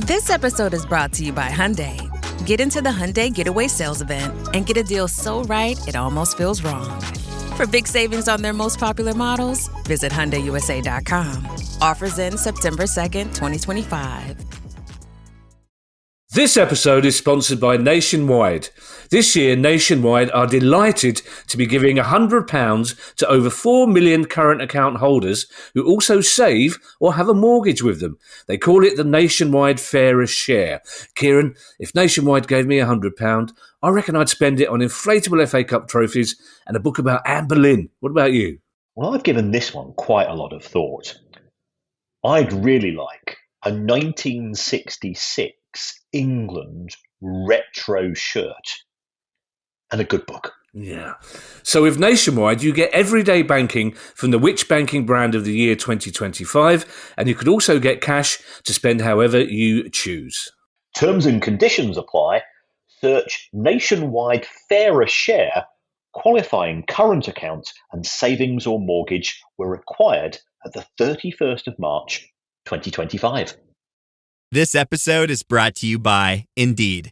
This episode is brought to you by Hyundai. Get into the Hyundai Getaway Sales Event and get a deal so right it almost feels wrong. For big savings on their most popular models, visit HyundaiUSA.com. Offers end September 2nd, 2025. This episode is sponsored by Nationwide. This year, Nationwide are delighted to be giving £100 to over 4 million current account holders who also save or have a mortgage with them. They call it the Nationwide Fairest Share. Kieran, if Nationwide gave me £100, I reckon I'd spend it on inflatable FA Cup trophies and a book about Anne Boleyn. What about you? Well, I've given this one quite a lot of thought. I'd really like a 1966 England retro shirt and a good book. Yeah. So with Nationwide, you get everyday banking from the Which Banking brand of the year 2025, and you could also get cash to spend however you choose. Terms and conditions apply. Search Nationwide Fairer Share. Qualifying current account and savings or mortgage were required at the 31st of March, 2025. This episode is brought to you by Indeed.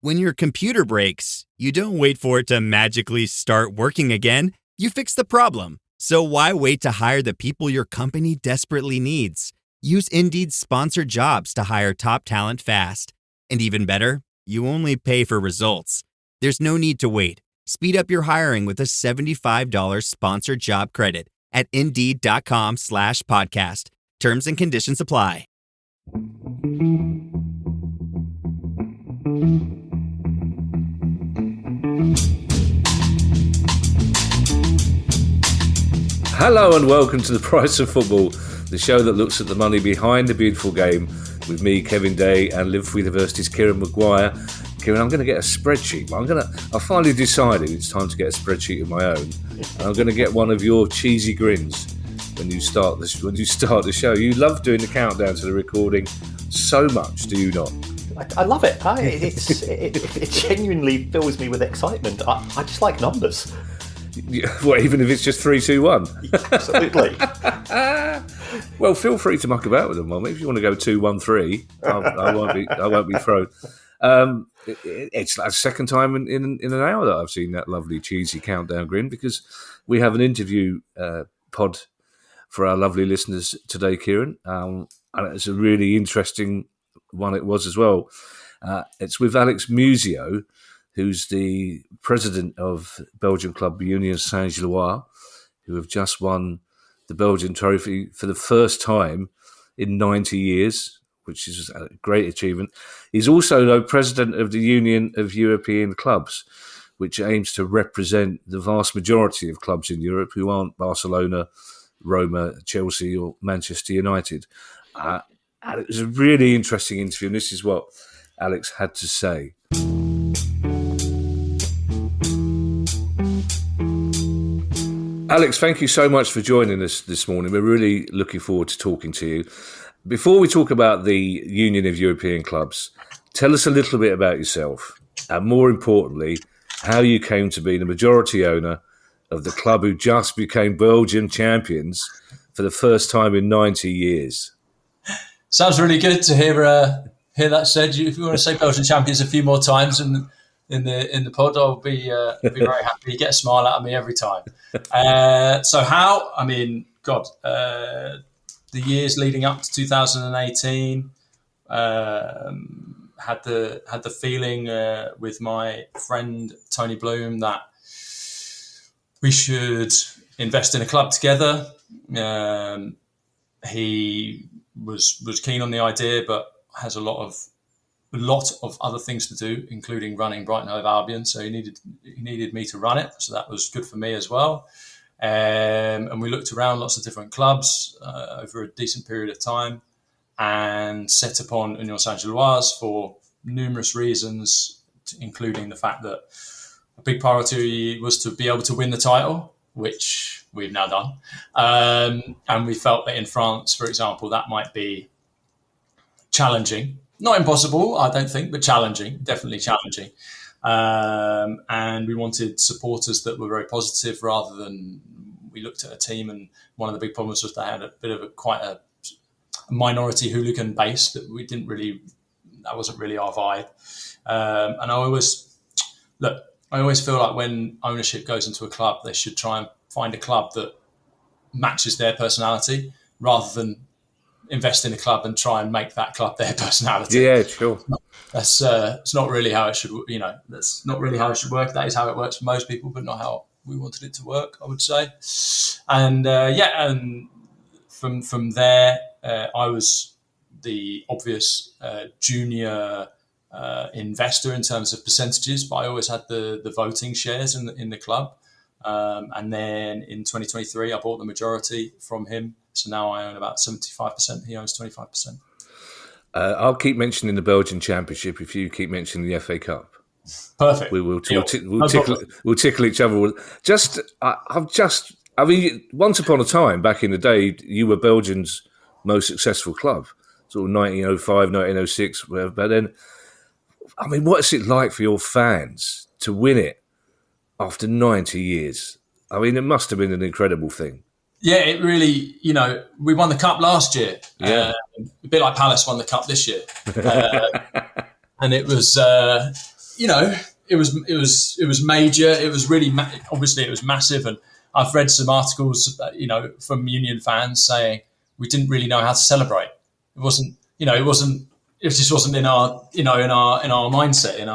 When your computer breaks, you don't wait for it to magically start working again. You fix the problem. So why wait to hire the people your company desperately needs? Use Indeed's sponsored jobs to hire top talent fast. And even better, you only pay for results. There's no need to wait. Speed up your hiring with a $75 sponsored job credit at Indeed.com/podcast. Terms and conditions apply. Hello and welcome to The Price of Football, the show that looks at the money behind the beautiful game with me, Kevin Day, and Liverpool University's Kieran Maguire. Kieran, I'm going to get a spreadsheet. I finally decided it's time to get a spreadsheet of my own. And I'm going to get one of your cheesy grins when you start the show. You love doing the countdown to the recording so much, do you not? I love it. It genuinely fills me with excitement. I just like numbers. Well, even if it's just 3, 2, 1. Absolutely. Well, feel free to muck about with them, Mum. If you want to go 2, 1, 3, I won't be thrown. It's the second time in an hour that I've seen that lovely cheesy countdown grin, because we have an interview pod for our lovely listeners today, Kieran, and it's a really interesting one. It was as well. It's with Alex Muzio, who's the president of Belgian club Union Saint-Gillloise, who have just won the Belgian trophy for the first time in 90 years, which is a great achievement. He's also the president of the Union of European Clubs, which aims to represent the vast majority of clubs in Europe who aren't Barcelona, Roma, Chelsea or Manchester United. And it was a really interesting interview, and this is what Alex had to say. Alex, thank you so much for joining us this morning. We're really looking forward to talking to you. Before we talk about the Union of European Clubs, tell us a little bit about yourself, and more importantly, how you came to be the majority owner of the club who just became Belgian champions for the first time in 90 years. Sounds really good to hear that said. If you want to say Belgian champions a few more times in the pod, I'll be very happy. You get a smile out of me every time. So how? I mean, God, the years leading up to 2018, had the feeling with my friend Tony Bloom that we should invest in a club together. He was keen on the idea, but has a lot of other things to do, including running Brighton Hove Albion. So he needed me to run it. So that was good for me as well. And we looked around lots of different clubs over a decent period of time, and set upon Union Saint-Gillloise for numerous reasons, including the fact that a big priority was to be able to win the title, which we've now done. And we felt that in France, for example, that might be challenging. Not impossible, I don't think, but challenging, definitely challenging. And we wanted supporters that were very positive, rather than we looked at a team, and one of the big problems was they had a bit of quite a minority hooligan base that that wasn't really our vibe. And I always feel like when ownership goes into a club, they should try and find a club that matches their personality rather than invest in a club and try and make that club their personality. Yeah, sure. That's it's not really how it should. That's not really how it should work. That is how it works for most people, but not how we wanted it to work, I would say. And and from there, I was the obvious junior investor in terms of percentages, but I always had the voting shares in the club. And then in 2023, I bought the majority from him. So now I own about 75%. He owns 25%. I'll keep mentioning the Belgian Championship if you keep mentioning the FA Cup. Perfect. We'll tickle each other. I mean, once upon a time, back in the day, you were Belgium's most successful club, sort of 1905, 1906, whatever. But then, I mean, what's it like for your fans to win it after 90 years? I mean, it must have been an incredible thing. Yeah, it really, we won the cup last year. Yeah. A bit like Palace won the cup this year. And it was, it was major. It was really, obviously it was massive. And I've read some articles, from Union fans saying we didn't really know how to celebrate. It wasn't, it just wasn't in our, in our mindset, in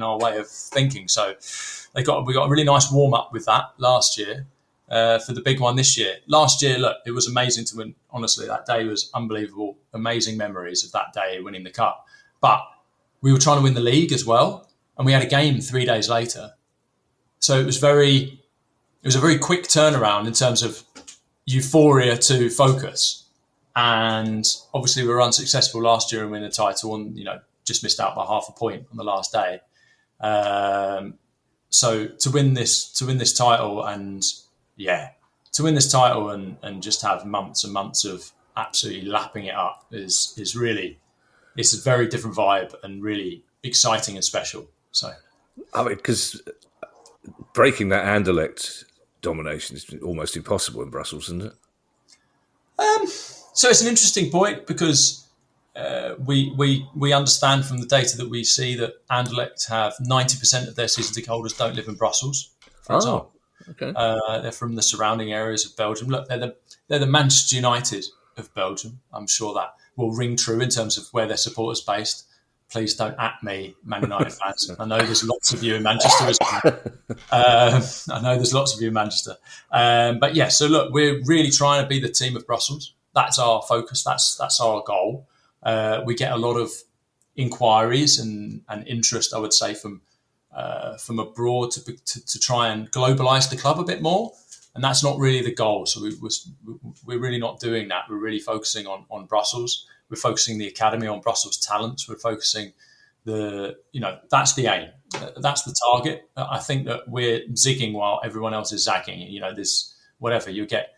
our way of thinking. So we got a really nice warm up with that last year. For the big one this year. Last year, look, it was amazing to win. Honestly, that day was unbelievable. Amazing memories of that day winning the cup. But we were trying to win the league as well, and we had a game 3 days later. So it was a very quick turnaround in terms of euphoria to focus. And obviously, we were unsuccessful last year in winning the title, and just missed out by half a point on the last day. So to win this title and just have months and months of absolutely lapping it up is really, it's a very different vibe and really exciting and special. So, I mean, because breaking that Anderlecht domination is almost impossible in Brussels, isn't it? So it's an interesting point because we understand from the data that we see that Anderlecht have 90% of their season ticket holders don't live in Brussels, for example. Okay. They're from the surrounding areas of Belgium. Look, they're the Manchester United of Belgium. I'm sure that will ring true in terms of where their supporters based. Please don't at me, Man United fans. I know there's lots of you in Manchester as well. But yeah, so look, we're really trying to be the team of Brussels. That's our focus. That's our goal. We get a lot of inquiries and interest, I would say, from abroad to try and globalise the club a bit more, and that's not really the goal. So we're really not doing that. We're really focusing on Brussels. We're focusing the academy on Brussels talents. We're focusing that's the aim. That's the target. I think that we're zigging while everyone else is zagging. You get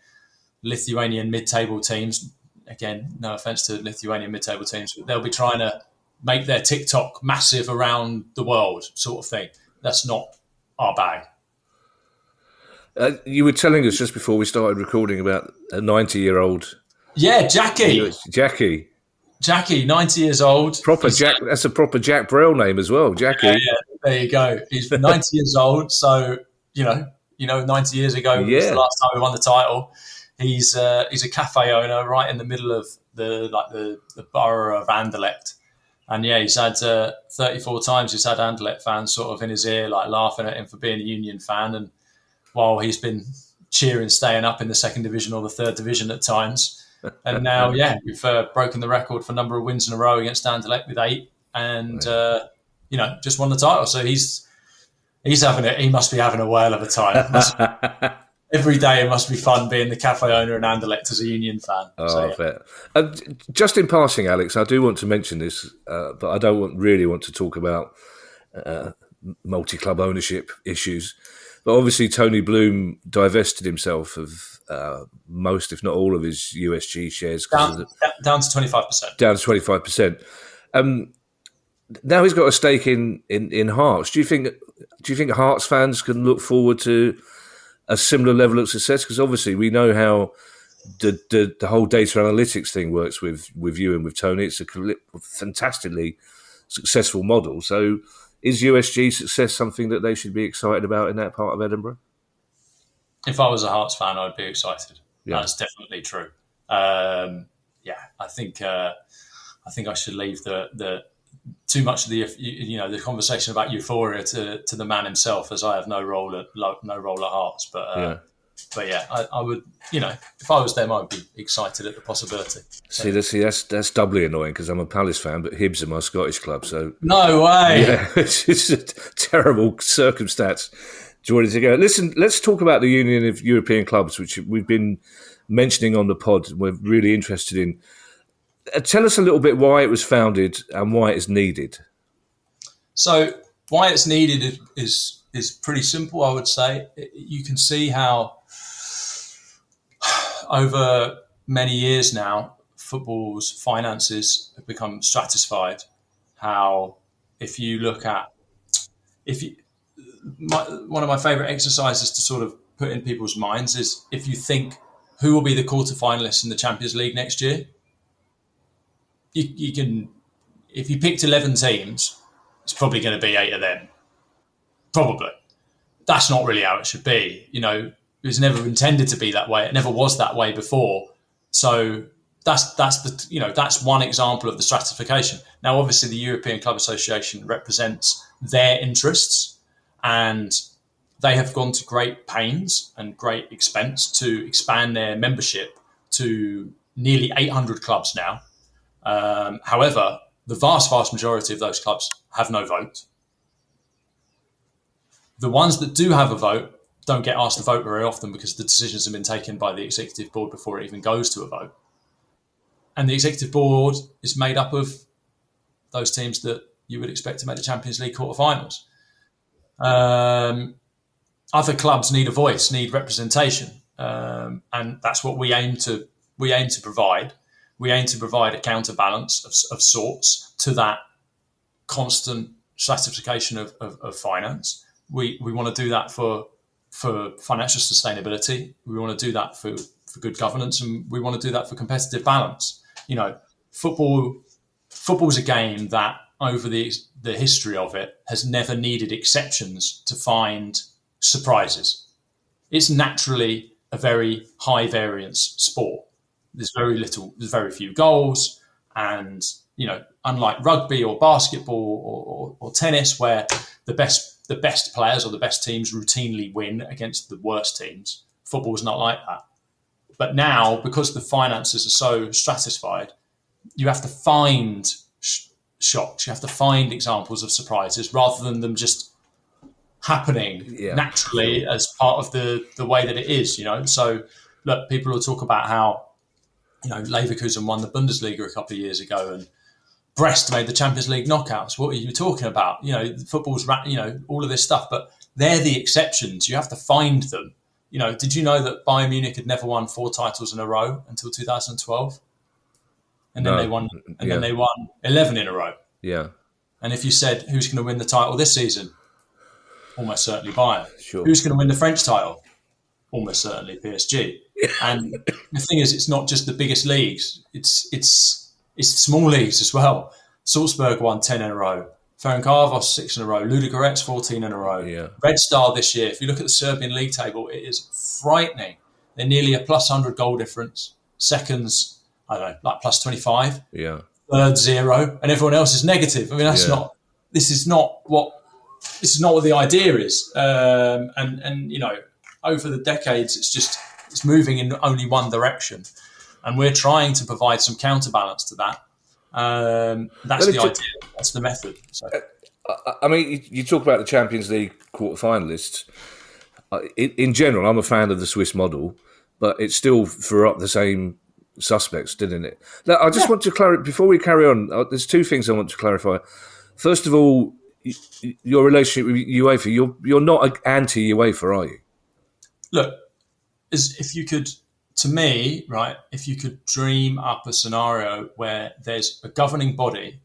Lithuanian mid-table teams. Again, no offence to Lithuanian mid-table teams, but they'll be trying to make their TikTok massive around the world sort of thing. That's not our bag. You were telling us just before we started recording about a 90-year-old. Yeah, Jackie, 90 years old. Proper Jack. That's a proper Jack Brel name as well, Jackie. Yeah, there you go. He's 90 years old. So, 90 years ago was the last time we won the title. He's a cafe owner right in the middle of the borough of Anderlecht. And yeah, he's had 34 times he's had Anderlecht fans sort of in his ear, like laughing at him for being a Union fan. And while he's been cheering, staying up in the second division or the third division at times. And now, we've broken the record for number of wins in a row against Anderlecht with 8 and, just won the title. So he's having it. He must be having a whale of a time. Every day it must be fun being the cafe owner in Anderlecht as a Union fan. I bet. Just in passing, Alex, I do want to mention this, but I don't really want to talk about multi-club ownership issues. But obviously Tony Bloom divested himself of most, if not all, of his USG shares. Down to 25%. Down to 25%. Now he's got a stake in Hearts. Do you think Hearts fans can look forward to a similar level of success? Because obviously we know how the whole data analytics thing works with you and with Tony. It's a fantastically successful model. So is USG success something that they should be excited about in that part of Edinburgh? If I was a Hearts fan, I'd be excited. Yeah. That's definitely true. I think I should leave the too much of the conversation about euphoria to the man himself, as I have no role at Hearts. But I would, if I was them, I would be excited at the possibility. So. That's doubly annoying because I'm a Palace fan, but Hibs are my Scottish club. So no way. Yeah, it's a terrible circumstance. Jordan, to go. Listen, let's talk about the Union of European Clubs, which we've been mentioning on the pod. We're really interested in. Tell us a little bit why it was founded and why it's needed. So why it's needed is pretty simple, I would say. You can see how over many years now, football's finances have become stratified. How if you look at one of my favourite exercises to sort of put in people's minds is if you think who will be the quarter-finalists in the Champions League next year, you can, if you picked 11 teams, it's probably going to be 8 of them. Probably. That's not really how it should be. It was never intended to be that way. It never was that way before. So that's one example of the stratification. Now, obviously, the European Club Association represents their interests, and they have gone to great pains and great expense to expand their membership to nearly 800 clubs now. However, the vast majority of those clubs have no vote. The ones that do have a vote don't get asked to vote very often because the decisions have been taken by the executive board before it even goes to a vote. And the executive board is made up of those teams that you would expect to make the Champions League quarterfinals. Other clubs need a voice, need representation, and that's what we aim to provide. We aim to provide a counterbalance of sorts to that constant stratification of finance. We want to do that for financial sustainability. We want to do that for good governance, and we want to do that for competitive balance. Football's a game that over the history of it has never needed exceptions to find surprises. It's naturally a very high variance sport. There's very few goals, and unlike rugby or basketball or tennis, where the best players or the best teams routinely win against the worst teams, football is not like that. But now, because the finances are so stratified, you have to find shocks. You have to find examples of surprises rather than them just happening naturally as part of the way that it is. So look, people will talk about how Leverkusen won the Bundesliga a couple of years ago and Brest made the Champions League knockouts. What are you talking about? Football's all of this stuff, but they're the exceptions. You have to find them. Did you know that Bayern Munich had never won 4 titles in a row until 2012? And then they won. And then they won 11 in a row. Yeah. And if you said who's going to win the title this season, almost certainly Bayern. Sure. Who's going to win the French title? Almost certainly PSG. And the thing is, it's not just the biggest leagues. It's small leagues as well. Salzburg won 10 in a row. Ferencváros 6 in a row. Ludogorets 14 in a row. Yeah. Red Star this year, if you look at the Serbian league table, it is frightening. They're nearly a plus 100 goal difference. Seconds, I don't know, like plus 25. Yeah. Third 0, and everyone else is negative. I mean, that's not. This is not what the idea is. And over the decades, it's moving in only one direction, and we're trying to provide some counterbalance to that. That's the idea. That's the method. So. I mean, you talk about the Champions League quarterfinalists. In general, I'm a fan of the Swiss model, but it's still for up the same suspects, didn't it? Now, I just want to clarify, before we carry on, there's 2 things I want to clarify. First of all, your relationship with UEFA, you're not anti-UEFA, are you? Look, if you could, to me, right, if you could dream up a scenario where there's a governing body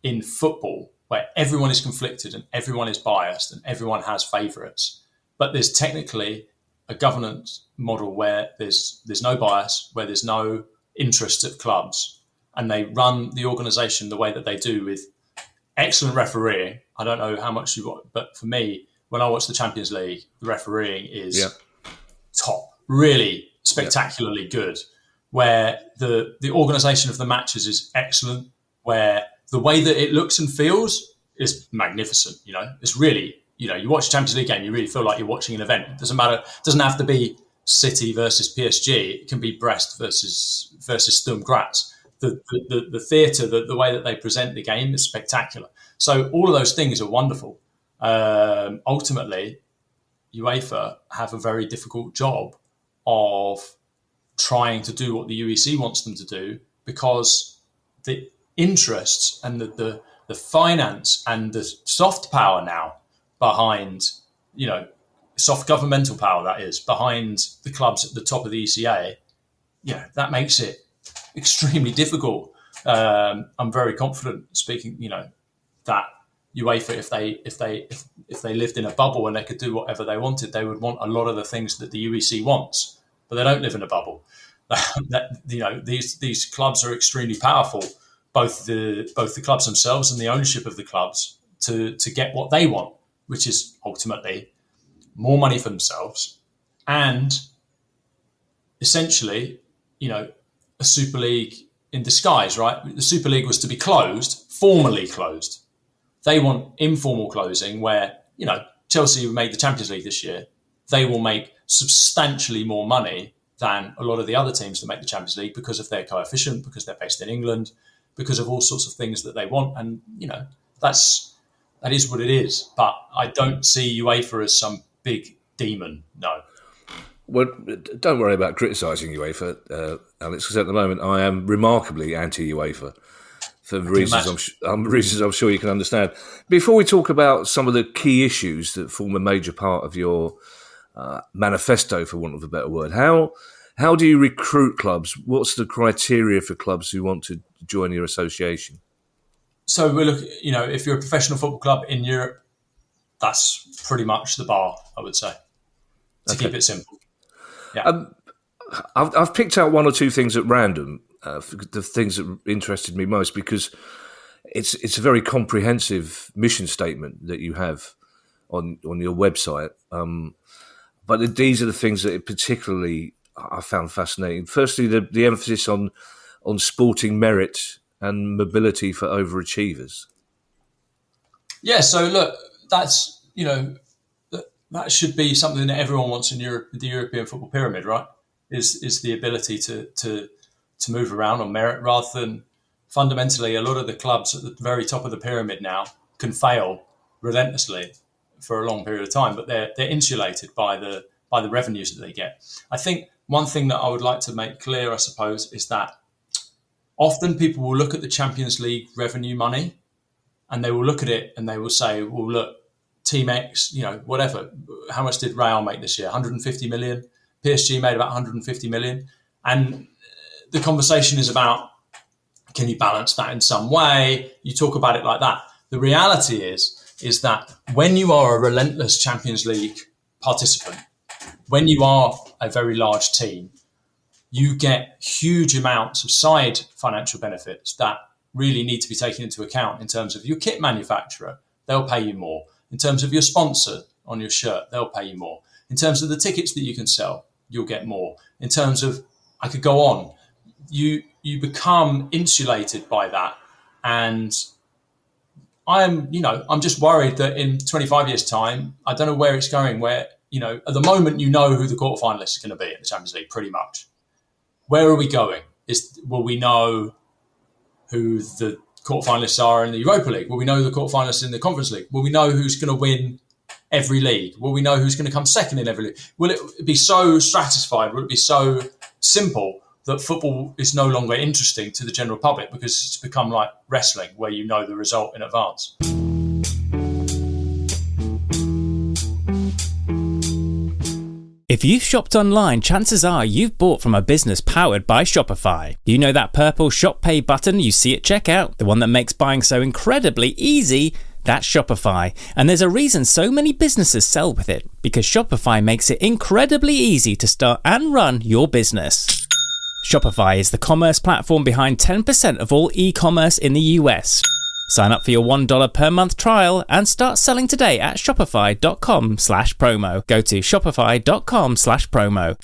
in football where everyone is conflicted and everyone is biased and everyone has favourites, but there's technically a governance model where there's no bias, where there's no interest of clubs, and they run the organisation the way that they do with excellent refereeing. I don't know how much you watch, but for me, when I watch the Champions League, the refereeing is top, really spectacularly good, where the organisation of the matches is excellent, where the way that it looks and feels is magnificent. It's really, you watch a Champions League game, you really feel like you're watching an event. It doesn't matter. It doesn't have to be City versus PSG. It can be Brest versus Sturm Graz. The theatre, the way that they present the game is spectacular. So all of those things are wonderful. Ultimately, UEFA have a very difficult job of trying to do what the UEC wants them to do, because the interests and the finance and the soft power now behind, soft governmental power, that is, behind the clubs at the top of the ECA, that makes it extremely difficult. I'm very confident speaking, that UEFA, if they lived in a bubble and they could do whatever they wanted, they would want a lot of the things that the UEC wants, but they don't live in a bubble. These clubs are extremely powerful, both the clubs themselves and the ownership of the clubs, to get what they want, which is ultimately more money for themselves and essentially, a Super League in disguise, right? The Super League was to be closed, formally closed. They want informal closing where, Chelsea made the Champions League this year. They will make substantially more money than a lot of the other teams that make the Champions League because of their coefficient, because they're based in England, because of all sorts of things that they want. And, that is what it is. But I don't see UEFA as some big demon, no. Well, don't worry about criticising UEFA, Alex, because at the moment I am remarkably anti-UEFA for reasons I'm sure you can understand. Before we talk about some of the key issues that form a major part of your manifesto, for want of a better word, how do you recruit clubs? What's the criteria for clubs who want to join your association? So we look, if you're a professional football club in Europe, that's pretty much the bar, I would say, to keep it simple. Yeah. I've picked out one or two things at random, the things that interested me most, because it's a very comprehensive mission statement that you have on your website. But these are the things that particularly I found fascinating. Firstly, the emphasis on sporting merit and mobility for overachievers. Yeah, so look, that's, that should be something that everyone wants in Europe, the European football pyramid, right? Is the ability to move around on merit, rather than fundamentally a lot of the clubs at the very top of the pyramid now can fail relentlessly for a long period of time, but they're insulated by the revenues that they get. I think one thing that I would like to make clear, I suppose, is that often people will look at the Champions League revenue money and they will look at it and they will say, well, look, Team X, whatever, how much did Real make this year? 150 million. PSG made about 150 million. And the conversation is about, can you balance that in some way? You talk about it like that. The reality is that when you are a relentless Champions League participant, when you are a very large team, you get huge amounts of side financial benefits that really need to be taken into account in terms of your kit manufacturer. They'll pay you more. In terms of your sponsor on your shirt, they'll pay you more. In terms of the tickets that you can sell, you'll get more. In terms of, I could go on, you become insulated by that. And I'm just worried that in 25 years' time, I don't know where it's going, where, at the moment, who the quarterfinalists are going to be in the Champions League, pretty much. Where are we going? Will we know who the quarterfinalists are in the Europa League? Will we know the quarterfinalists in the Conference League? Will we know who's going to win every league? Will we know who's going to come second in every league? Will it be so stratified? Will it be so simple that football is no longer interesting to the general public because it's become like wrestling, where you know the result in advance? If you've shopped online, chances are you've bought from a business powered by Shopify. You know that purple Shop Pay button you see at checkout? The one that makes buying so incredibly easy That's Shopify, and there's a reason so many businesses sell with it, because Shopify makes it incredibly easy to start and run your business. Shopify is the commerce platform behind 10% of all e-commerce in the US. Sign up for your $1 per month trial and start selling today at shopify.com/promo. Go to shopify.com/promo.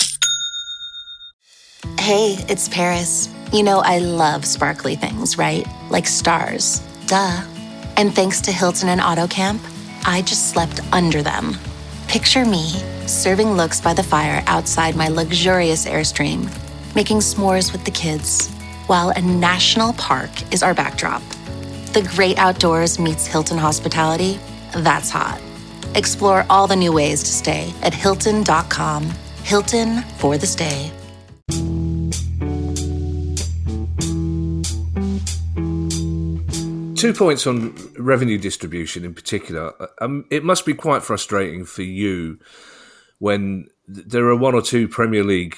Hey, it's Paris. You know I love sparkly things, right? Like stars. Duh. And thanks to Hilton and AutoCamp, I just slept under them. Picture me, serving looks by the fire outside my luxurious Airstream, making s'mores with the kids, while a national park is our backdrop. The great outdoors meets Hilton hospitality. That's hot. Explore all the new ways to stay at Hilton.com. Hilton for the stay. Two points on revenue distribution in particular. It must be quite frustrating for you when there are one or two Premier League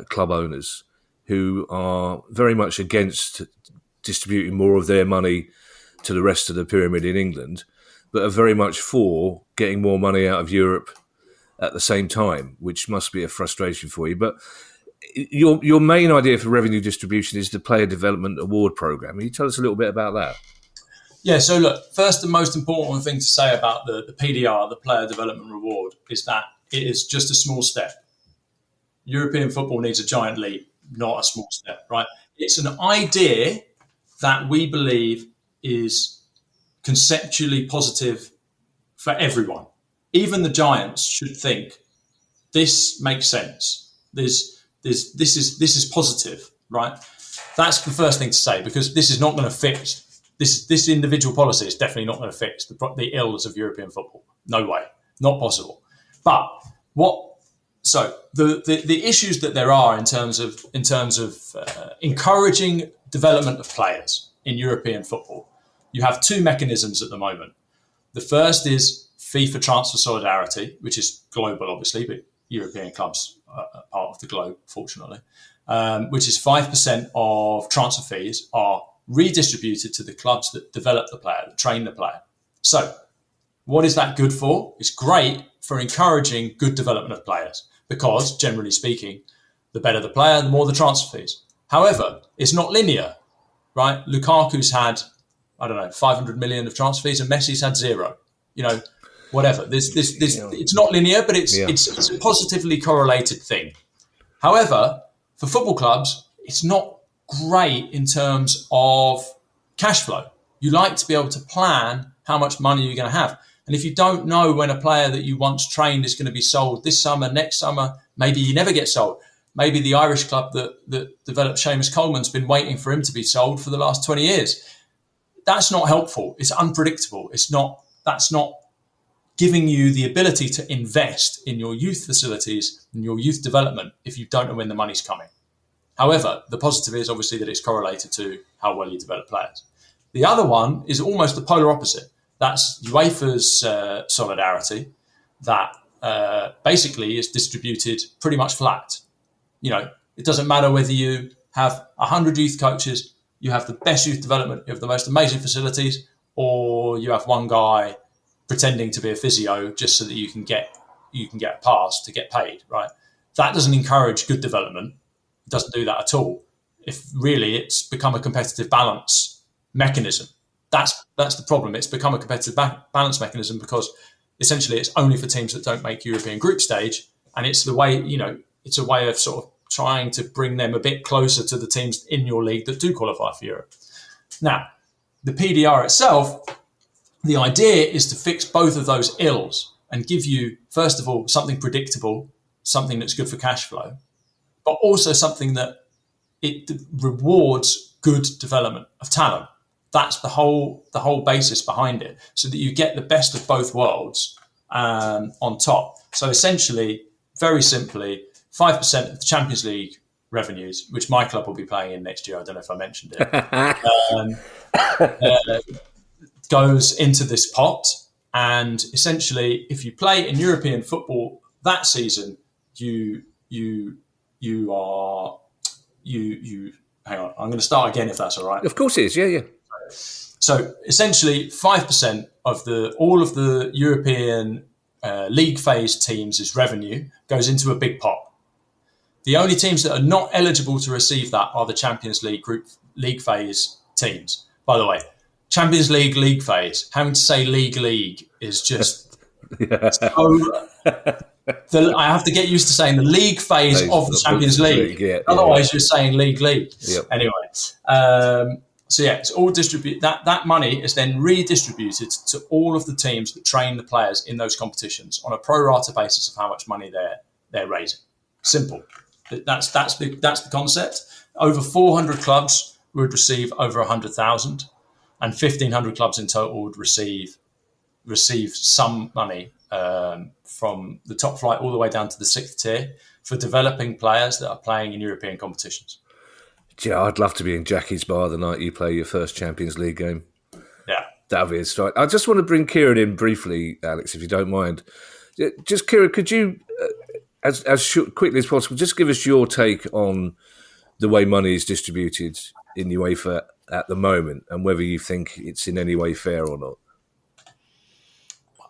club owners who are very much against distributing more of their money to the rest of the pyramid in England, but are very much for getting more money out of Europe at the same time, which must be a frustration for you. But your main idea for revenue distribution is the Player Development Award Programme. Can you tell us a little bit about that? Yeah, so look, first the most important thing to say about the PDR, the Player Development Reward, is that it is just a small step. European football needs a giant leap, not a small step, right? It's an idea that we believe is conceptually positive for everyone. Even the giants should think this makes sense. This is positive, right? That's the first thing to say, because this is not going to fix this individual policy is definitely not going to fix the ills of European football. No way, not possible. But the issues that there are in terms of encouraging development of players in European football, you have two mechanisms at the moment. The first is FIFA transfer solidarity, which is global, obviously, but European clubs are part of the globe, fortunately, which is 5% of transfer fees are redistributed to the clubs that develop the player, that train the player. So what is that good for? It's great for encouraging good development of players because, generally speaking, the better the player, the more the transfer fees. However, it's not linear, right? Lukaku's had, 500 million of transfer fees and Messi's had zero. Whatever. It's not linear, but it's a positively correlated thing. However, for football clubs, it's not great in terms of cash flow. You like to be able to plan how much money you're going to have. And if you don't know when a player that you once trained is going to be sold this summer, next summer, maybe he never gets sold. Maybe the Irish club that developed Seamus Coleman's been waiting for him to be sold for the last 20 years. That's not helpful. It's unpredictable. That's not giving you the ability to invest in your youth facilities and your youth development if you don't know when the money's coming. However, the positive is obviously that it's correlated to how well you develop players. The other one is almost the polar opposite. That's UEFA's solidarity that basically is distributed pretty much flat. It doesn't matter whether you have 100 youth coaches, you have the best youth development, you have the most amazing facilities, or you have one guy pretending to be a physio just so that you can get a pass to get paid, right? That doesn't encourage good development. It doesn't do that at all. If really it's become a competitive balance mechanism. That's the problem. It's become a competitive balance mechanism because essentially it's only for teams that don't make European group stage, and it's the way, it's a way of sort of trying to bring them a bit closer to the teams in your league that do qualify for Europe. Now, the PDR itself, the idea is to fix both of those ills and give you, first of all, something predictable, something that's good for cash flow, but also something that it rewards good development of talent. That's the whole basis behind it, so that you get the best of both worlds on top. So essentially, very simply, 5% of the Champions League revenues, which my club will be playing in next year, I don't know if I mentioned it, goes into this pot. And essentially, if you play in European football that season, you hang on, I'm going to start again if that's all right. Of course it is, yeah. So essentially, 5% of all of the European league phase teams' revenue goes into a big pot. The only teams that are not eligible to receive that are the Champions League group league phase teams. By the way, Champions League league phase, having to say league is just so... I have to get used to saying the league phase of the Champions League. Otherwise, you're saying league. Yep. Anyway, so yeah, it's all distributed. That money is then redistributed to all of the teams that train the players in those competitions on a pro rata basis of how much money they're raising. Simple. That's the concept. Over 400 clubs would receive over 100,000, and 1,500 clubs in total would receive some money from the top flight all the way down to the 6th tier for developing players that are playing in European competitions. Yeah, I'd love to be in Jackie's bar the night you play your first Champions League game. Yeah. That'd be a strike. I just want to bring Kieran in briefly, Alex, if you don't mind. Just, Kieran, could you, as quickly as possible, just give us your take on the way money is distributed in UEFA at the moment and whether you think it's in any way fair or not?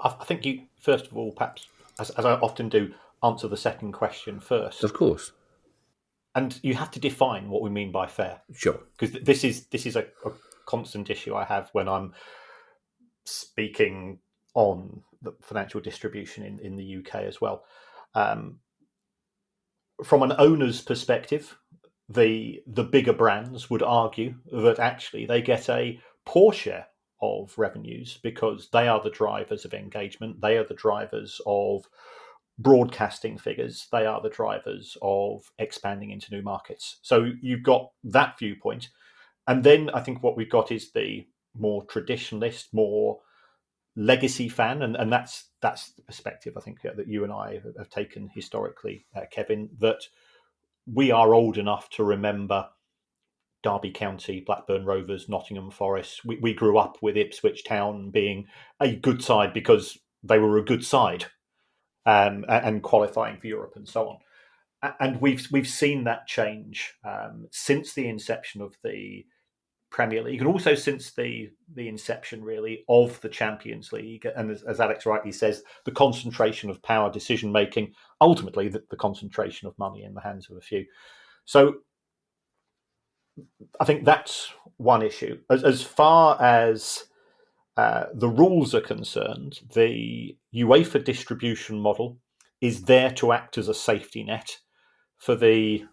I think you, first of all, perhaps, as I often do, answer the second question first. Of course. And you have to define what we mean by fair. Sure. Because this is a constant issue I have when I'm speaking on the financial distribution in the UK as well. From an owner's perspective, the bigger brands would argue that actually they get a poor share of revenues because they are the drivers of engagement, they are the drivers of broadcasting figures, they are the drivers of expanding into new markets. So you've got that viewpoint. And then I think what we've got is the more traditionalist, more legacy fan, and that's the perspective I think that you and I have taken historically, Kevin, that we are old enough to remember Derby County, Blackburn Rovers, Nottingham Forest. We grew up with Ipswich Town being a good side because they were a good side and qualifying for Europe and so on. And we've seen that change since the inception of the Premier League and also since the inception, really, of the Champions League. And as Alex rightly says, the concentration of power, decision-making, ultimately the concentration of money in the hands of a few. So I think that's one issue. As far as the rules are concerned, the UEFA distribution model is there to act as a safety net for the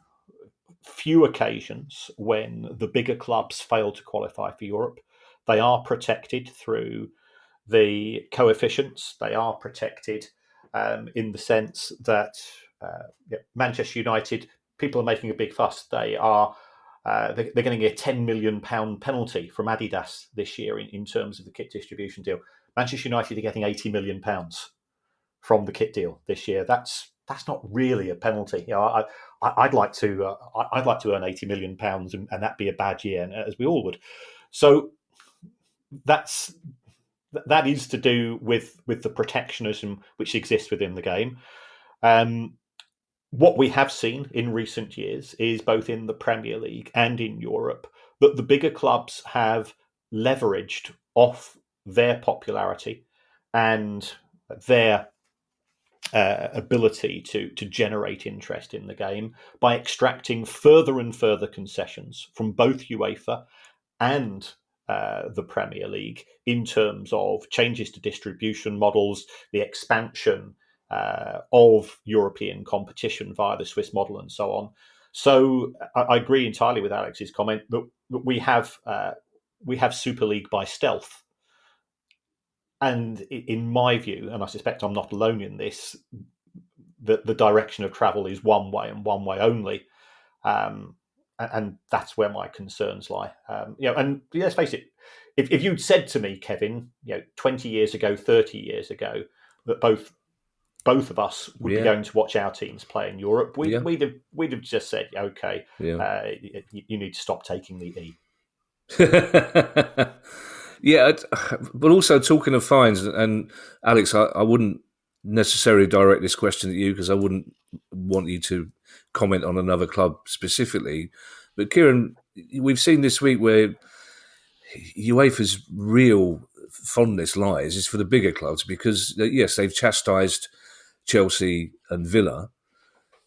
few occasions when the bigger clubs fail to qualify for Europe. They are protected through the coefficients. They are protected in the sense that Manchester United, people are making a big fuss. They're going to get a £10 million penalty from Adidas this year in terms of the kit distribution deal. Manchester United are getting £80 million from the kit deal this year. That's not really a penalty. I'd like to earn £80 million and that be a bad year, as we all would. So that is to do with the protectionism which exists within the game. What we have seen in recent years is both in the Premier League and in Europe that the bigger clubs have leveraged off their popularity and their ability to generate interest in the game by extracting further and further concessions from both UEFA and the Premier League in terms of changes to distribution models, the expansion of European competition via the Swiss model and so on. So I agree entirely with Alex's comment that we have Super League by stealth. And in my view, and I suspect I'm not alone in this, the direction of travel is one way and one way only. And that's where my concerns lie. And let's face it, if you'd said to me, Kevin, 20 years ago, 30 years ago, that both of us would be going to watch our teams play in Europe, we'd have just said, okay, you need to stop taking the E. Yeah, but also talking of fines, and Alex, I wouldn't necessarily direct this question at you because I wouldn't want you to comment on another club specifically. But Kieran, we've seen this week where UEFA's real fondness lies is for the bigger clubs because, yes, they've chastised Chelsea and Villa,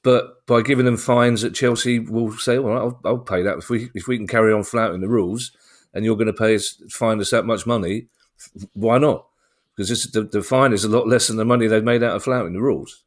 but by giving them fines that Chelsea will say, all right, I'll pay that if we can carry on flouting the rules and you're going to fine us that much money, why not? Because the fine is a lot less than the money they've made out of flouting the rules.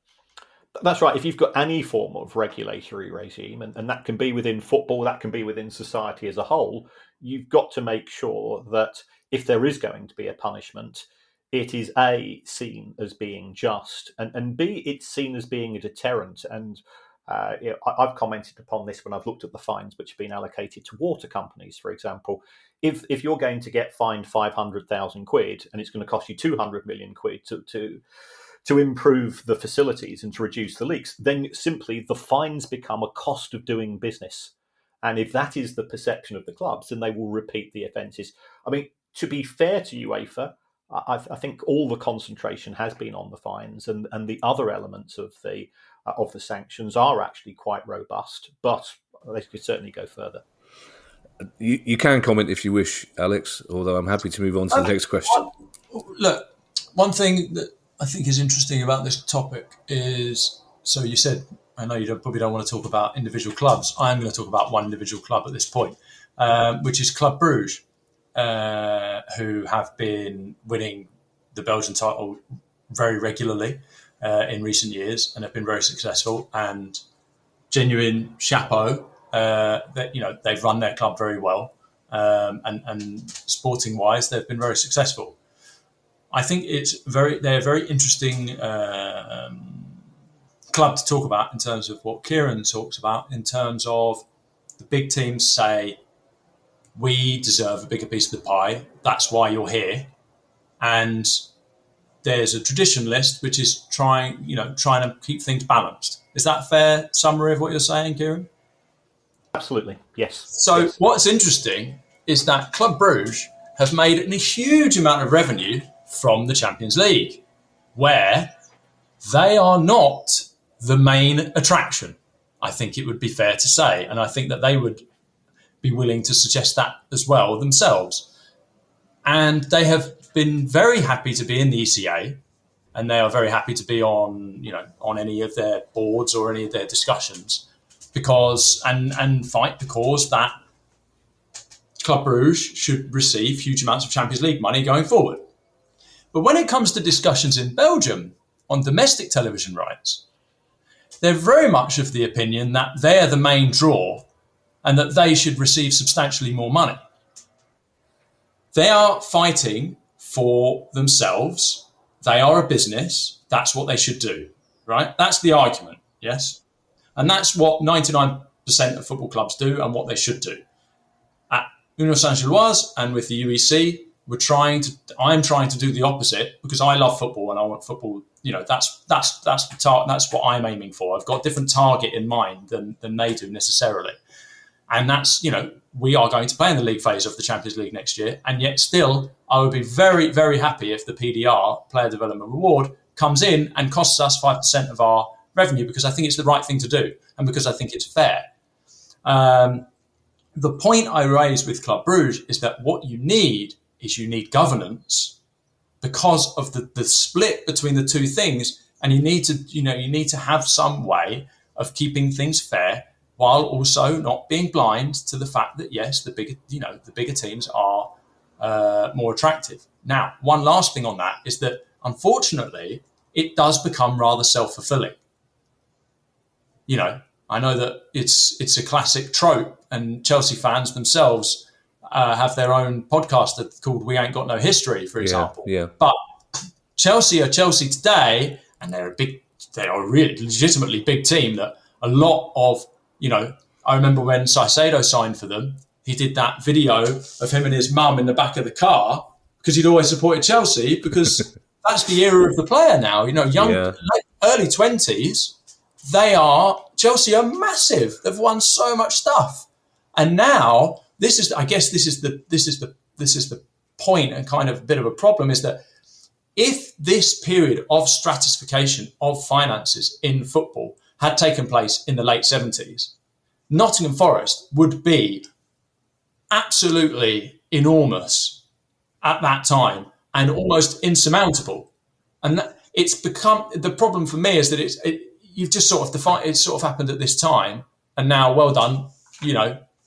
That's right. If you've got any form of regulatory regime, and that can be within football, that can be within society as a whole, you've got to make sure that if there is going to be a punishment, it is A, seen as being just, and B, it's seen as being a deterrent. And I've commented upon this when I've looked at the fines which have been allocated to water companies, for example. If you're going to get fined 500,000 quid and it's going to cost you 200 million quid to improve the facilities and to reduce the leaks, then simply the fines become a cost of doing business. And if that is the perception of the clubs, then they will repeat the offences. I mean, to be fair to UEFA, I think all the concentration has been on the fines, and the other elements of the sanctions are actually quite robust, but they could certainly go further. You can comment if you wish, Alex, although I'm happy to move on to the next question. Look, one thing that I think is interesting about this topic is, so you said, I know you probably don't want to talk about individual clubs. I'm going to talk about one individual club at this point, which is Club Brugge, who have been winning the Belgian title very regularly in recent years and have been very successful, and genuine chapeau that they've run their club very well, and sporting wise they've been very successful. I think they're a very interesting club to talk about in terms of what Kieran talks about, in terms of the big teams say, we deserve a bigger piece of the pie, that's why you're here. And there's a traditionalist which is trying to keep things balanced. Is that a fair summary of what you're saying, Kieran? Absolutely, yes. So yes. What's interesting is that Club Brugge have made a huge amount of revenue from the Champions League, where they are not the main attraction. I think it would be fair to say, and I think that they would be willing to suggest that as well themselves. And they have been very happy to be in the ECA, and they are very happy to be on any of their boards or any of their discussions, because and fight the cause that Club Brugge should receive huge amounts of Champions League money going forward. But when it comes to discussions in Belgium on domestic television rights, they're very much of the opinion that they're the main draw and that they should receive substantially more money. They are fighting for themselves. They are a business. That's what they should do, right? That's the argument, yes? And that's what 99% of football clubs do and what they should do. At Union Saint-Gillloise and with the UEC, I'm trying to do the opposite, because I love football and I want football. That's what I'm aiming for. I've got a different target in mind than they do necessarily. And that's, we are going to play in the league phase of the Champions League next year. And yet still, I would be very, very happy if the PDR, Player Development Reward, comes in and costs us 5% of our revenue, because I think it's the right thing to do and because I think it's fair. The point I raise with Club Brugge is that what you need governance, because of the split between the two things, and you need to have some way of keeping things fair while also not being blind to the fact that yes, the bigger teams are more attractive. Now, one last thing on that is that unfortunately it does become rather self-fulfilling. I know that it's a classic trope, and Chelsea fans themselves have their own podcast that's called We Ain't Got No History, for example. Yeah. But Chelsea are Chelsea today, and they are a really legitimately big team that a lot of, I remember when Caicedo signed for them, he did that video of him and his mum in the back of the car because he'd always supported Chelsea, because that's the era of the player now. Early 20s, Chelsea are massive. They've won so much stuff. And now this is the point, and kind of a bit of a problem, is that if this period of stratification of finances in football had taken place in the late 70s, Nottingham Forest would be absolutely enormous at that time and almost insurmountable. And it's become, the problem for me is that you've just sort of defined, it sort of happened at this time. And now, well done,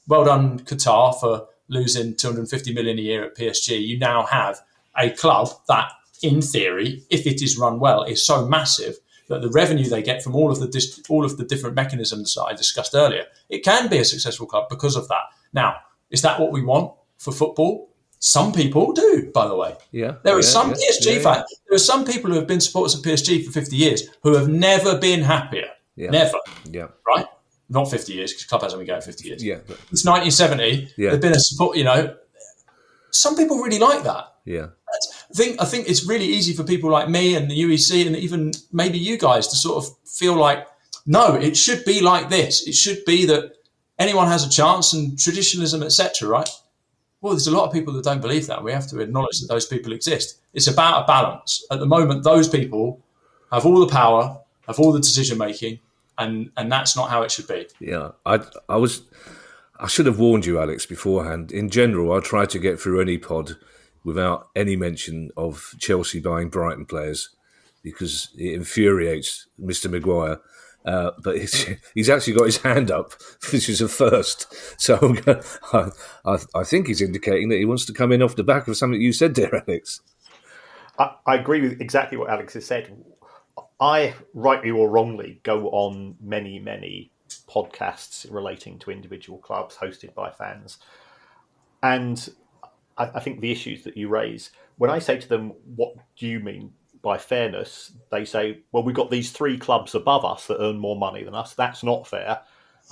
well done Qatar for losing 250 million a year at PSG. You now have a club that, in theory, if it is run well, is so massive that the revenue they get from all of the different mechanisms that I discussed earlier, it can be a successful club because of that. Now, is that what we want for football? Some people do, by the way. Yeah. There are some PSG fans. There are some people who have been supporters of PSG for 50 years who have never been happier. Yeah. Never. Yeah. Right? Not 50 years, because the club hasn't been going 50 years. Yeah. Since 1970, there's been a support, some people really like that. Yeah. I think it's really easy for people like me and the UEC and even maybe you guys to sort of feel like, no, it should be like this. It should be that anyone has a chance and traditionalism, etc., right? Well, there's a lot of people that don't believe that. We have to acknowledge that those people exist. It's about a balance. At the moment, those people have all the power, have all the decision-making, and that's not how it should be. Yeah, I should have warned you, Alex, beforehand. In general, I try to get through any pod without any mention of Chelsea buying Brighton players because it infuriates Mr. Maguire. But he's actually got his hand up, which is a first. So I think he's indicating that he wants to come in off the back of something you said there, Alex. I agree with exactly what Alex has said. I, rightly or wrongly, go on many, many podcasts relating to individual clubs hosted by fans. And I think the issues that you raise, when I say to them, what do you mean by fairness? They say, well, we've got these 3 clubs above us that earn more money than us. That's not fair.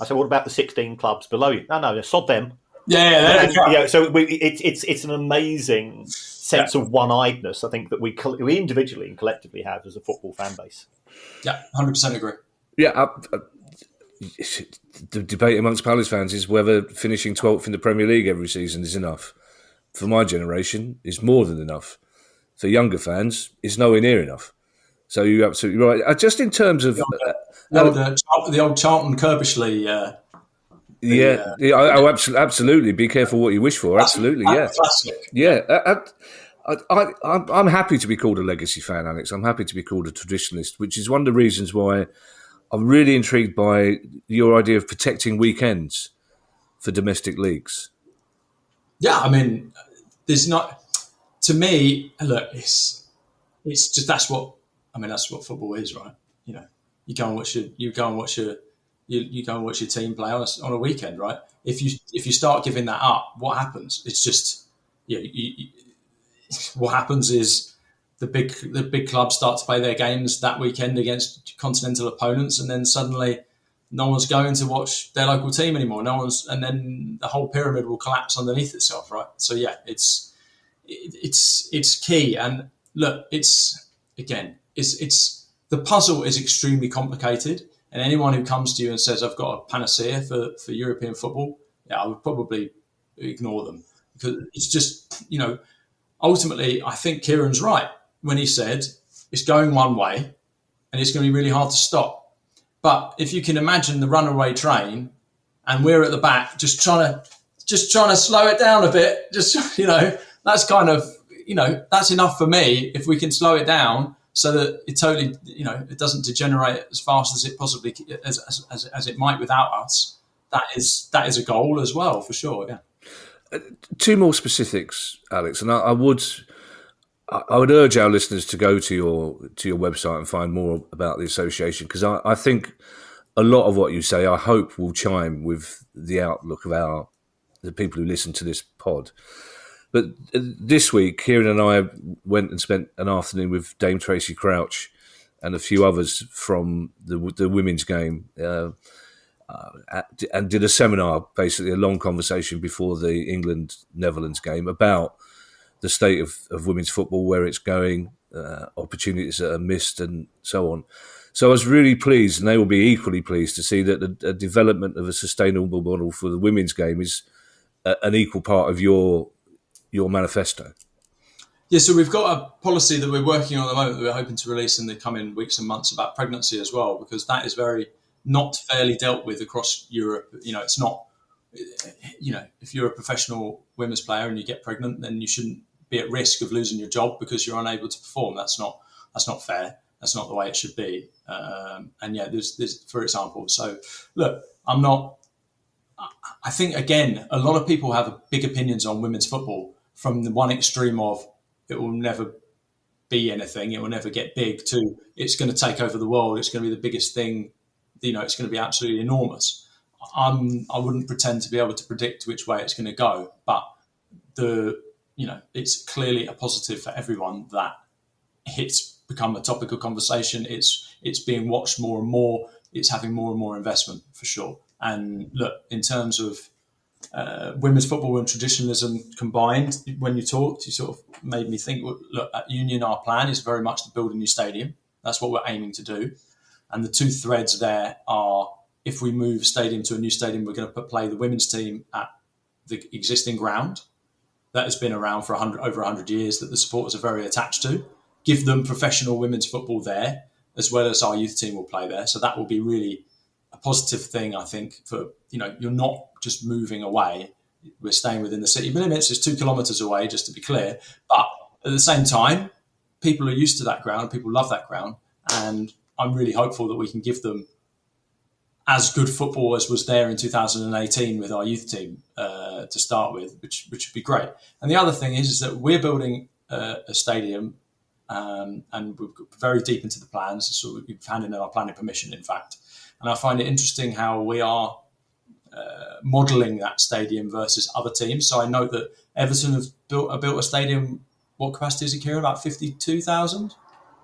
I say, what about the 16 clubs below you? No, sod them. Yeah. So it's an amazing sense of one-eyedness, I think, that we individually and collectively have as a football fan base. Yeah, 100% agree. Yeah, the debate amongst Palace fans is whether finishing 12th in the Premier League every season is enough. For my generation, it's more than enough. For younger fans, it's nowhere near enough. So you're absolutely right. Just in terms of the old Charlton Kirbishley. Absolutely. Be careful what you wish for. Absolutely, yeah, classic. Yeah. I'm happy to be called a legacy fan, Alex. I'm happy to be called a traditionalist, which is one of the reasons why I'm really intrigued by your idea of protecting weekends for domestic leagues. Yeah, I mean, there's not. To me, look, it's just that's what football is, right? You go and watch your team play on a weekend, right? If you start giving that up, what happens? It's just what happens is the big clubs start to play their games that weekend against continental opponents, and then suddenly no one's going to watch their local team anymore. And then the whole pyramid will collapse underneath itself, right? So yeah, it's key. And look, it's the puzzle is extremely complicated. And anyone who comes to you and says, I've got a panacea for European football, I would probably ignore them. Because it's just, ultimately, I think Kieran's right when he said it's going one way and it's going to be really hard to stop. But if you can imagine the runaway train and we're at the back just trying to slow it down a bit, that's kind of, that's enough for me if we can slow it down so that it totally, it doesn't degenerate as fast as it possibly as it might without us. That is a goal as well, for sure. Yeah. 2 more specifics, Alex, and I would urge our listeners to go to your website and find more about the association, because I think a lot of what you say, I hope, will chime with the outlook of the people who listen to this pod. But this week, Kieran and I went and spent an afternoon with Dame Tracy Crouch and a few others from the women's game, and did a seminar, basically a long conversation before the England-Netherlands game about the state of women's football, where it's going, opportunities that are missed, and so on. So I was really pleased, and they will be equally pleased, to see that the development of a sustainable model for the women's game is an equal part of your manifesto. Yeah, so we've got a policy that we're working on at the moment that we're hoping to release in the coming weeks and months about pregnancy as well, because that is very not fairly dealt with across Europe. It's not if you're a professional women's player and you get pregnant, then you shouldn't be at risk of losing your job because you're unable to perform. That's not fair. That's not the way it should be. There's for example. So look, I think, again, a lot of people have big opinions on women's football, from the one extreme of it will never be anything, it will never get big, to it's going to take over the world, it's going to be the biggest thing, it's going to be absolutely enormous. I wouldn't pretend to be able to predict which way it's going to go, but it's clearly a positive for everyone that it's become a topic of conversation. It's being watched more and more. It's having more and more investment, for sure. And look, in terms of women's football and traditionalism combined, when you talked, you sort of made me think, look, at Union, our plan is very much to build a new stadium. That's what we're aiming to do. And the two threads there are, if we move stadium to a new stadium, we're going to play the women's team at the existing ground that has been around for over 100 years, that the supporters are very attached to. Give them professional women's football there, as well as our youth team will play there. So that will be really a positive thing, I think, for, you're not just moving away. We're staying within the city limits. It's 2 kilometres away, just to be clear. But at the same time, people are used to that ground. People love that ground. And I'm really hopeful that we can give them as good football as was there in 2018 with our youth team to start with, which would be great. And the other thing is that we're building a stadium, and we're very deep into the plans. So we've handed in our planning permission, in fact. And I find it interesting how we are modelling that stadium versus other teams. So I note that Everton have built a stadium. What capacity is it, Kieran? About 52,000?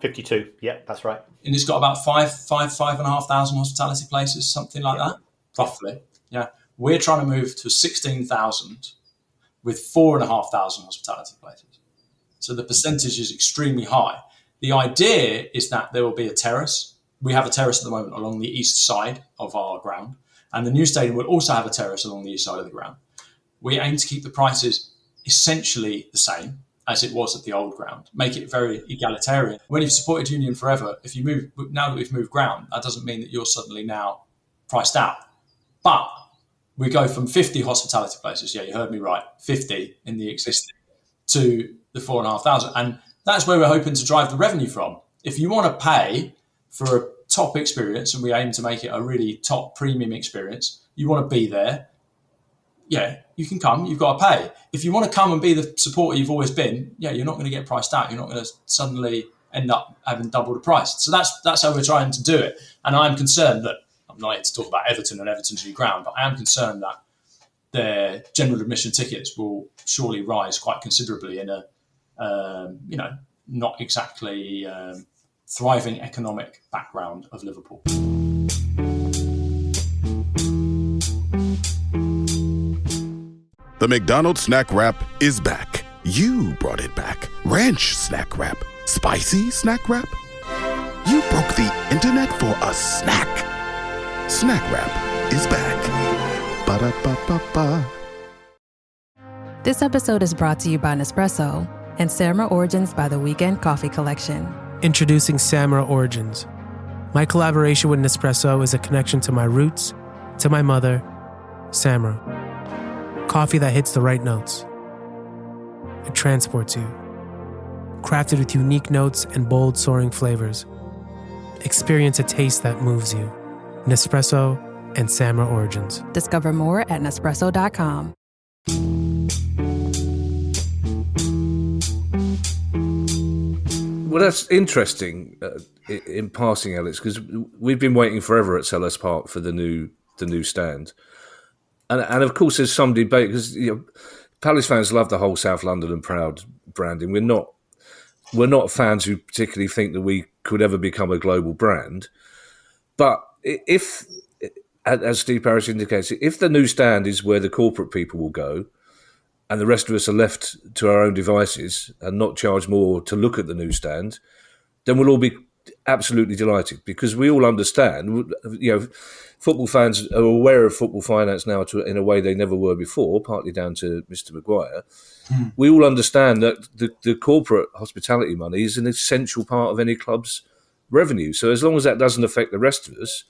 52, yeah, that's right. And it's got about 5,500 hospitality places, something like that, roughly. Yeah. We're trying to move to 16,000 with 4,500 hospitality places. So the percentage is extremely high. The idea is that there will be a terrace. We have a terrace at the moment along the east side of our ground, and the new stadium will also have a terrace along the east side of the ground. We aim to keep the prices essentially the same as it was at the old ground, make it very egalitarian. When you've supported Union forever, now that we've moved ground, that doesn't mean that you're suddenly now priced out. But we go from 50 hospitality places, yeah, you heard me right, 50 in the existing, to the 4,500. And that's where we're hoping to drive the revenue from. If you want to pay for a top experience, and we aim to make it a really top premium experience, you want to be there, yeah, you can come, you've got to pay. If you want to come and be the supporter you've always been, yeah, you're not going to get priced out. You're not going to suddenly end up having double the price. So that's how we're trying to do it. And I'm concerned that, I'm not here to talk about Everton and Everton's new ground, but I am concerned that their general admission tickets will surely rise quite considerably in a, not exactly thriving economic background of Liverpool. The McDonald's Snack Wrap is back. You brought it back. Ranch Snack Wrap. Spicy Snack Wrap. You broke the internet for a snack. Snack Wrap is back. Ba-da-ba-ba-ba. This episode is brought to you by Nespresso and Samra Origins by The Weekend Coffee Collection. Introducing Samra Origins. My collaboration with Nespresso is a connection to my roots, to my mother, Samra. Coffee that hits the right notes. It transports you. Crafted with unique notes and bold, soaring flavors. Experience a taste that moves you. Nespresso and Samra Origins. Discover more at Nespresso.com. Well, that's interesting in passing, Alex, because we've been waiting forever at Sellers Park for the new stand. And of course, there's some debate because Palace fans love the whole South London and Proud branding. We're not fans who particularly think that we could ever become a global brand. But if, as Steve Parrish indicates, if the new stand is where the corporate people will go, and the rest of us are left to our own devices and not charged more to look at the new stand, then we'll all be absolutely delighted, because we all understand, football fans are aware of football finance now in a way they never were before, partly down to Mr. Maguire. We all understand that the corporate hospitality money is an essential part of any club's revenue. So as long as that doesn't affect the rest of us,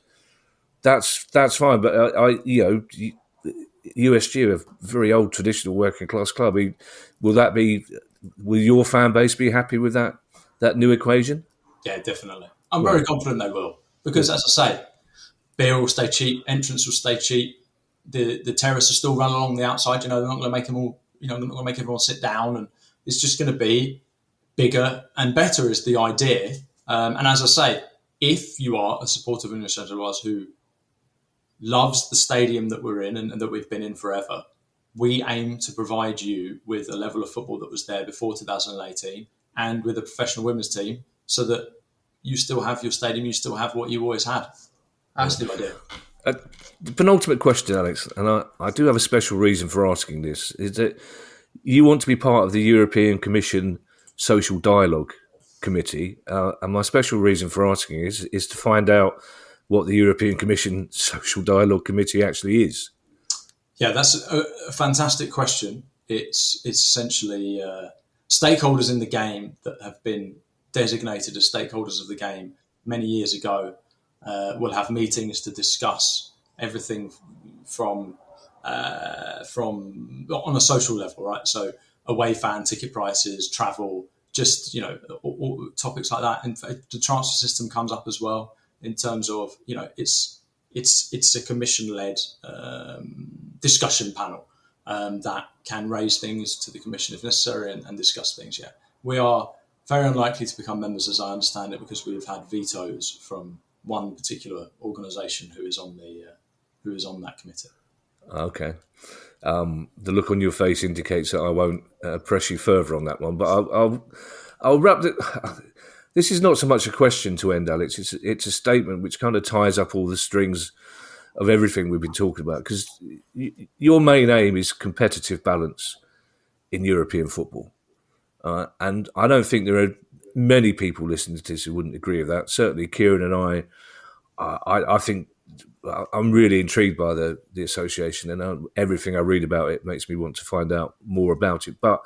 that's fine. But USG, a very old traditional working class club. Will your fan base be happy with that new equation? Yeah, definitely. I'm very confident they will, because as I say, beer will stay cheap, entrance will stay cheap. The terrace will still run along the outside. They're not going to make them all. They're not going to make everyone sit down, and it's just going to be bigger and better is the idea. And as I say, if you are a supporter of Union Saint-Gillloise who loves the stadium that we're in and that we've been in forever, we aim to provide you with a level of football that was there before 2018 and with a professional women's team, so that you still have your stadium, you still have what you always had. That's the idea. The penultimate question, Alex, and I do have a special reason for asking this, is that you want to be part of the European Commission Social Dialogue Committee, and my special reason for asking is to find out what the European Commission Social Dialogue Committee actually is. Yeah, that's a fantastic question. It's essentially stakeholders in the game that have been designated as stakeholders of the game many years ago will have meetings to discuss everything from on a social level, right? So away fan ticket prices, travel, just all topics like that, and the transfer system comes up as well in terms of it's a commission-led discussion panel that can raise things to the commission if necessary and discuss things. Yeah, we are very unlikely to become members, as I understand it, because we've had vetoes from one particular organisation who is on that committee. Okay. The look on your face indicates that I won't press you further on that one, but I'll wrap it. This is not so much a question to end, Alex. It's a statement which kind of ties up all the strings of everything we've been talking about, because your main aim is competitive balance in European football. And I don't think there are many people listening to this who wouldn't agree with that. Certainly Kieran and I think I'm really intrigued by the association, and everything I read about it makes me want to find out more about it. But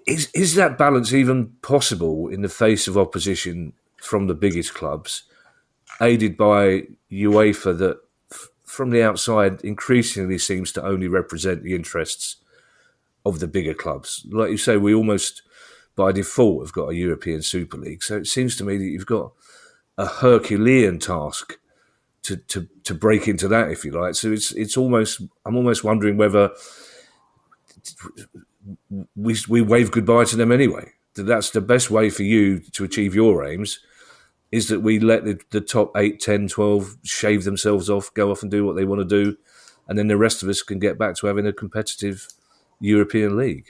is that balance even possible in the face of opposition from the biggest clubs, aided by UEFA that from the outside increasingly seems to only represent the interests of the bigger clubs? Like you say, we almost by default have got a European Super League. So it seems to me that you've got a Herculean task to break into that, if you like. So I'm almost wondering whether we wave goodbye to them anyway. That's the best way for you to achieve your aims, is that we let the top 8, 10, 12 shave themselves off, go off and do what they want to do, and then the rest of us can get back to having a competitive European league.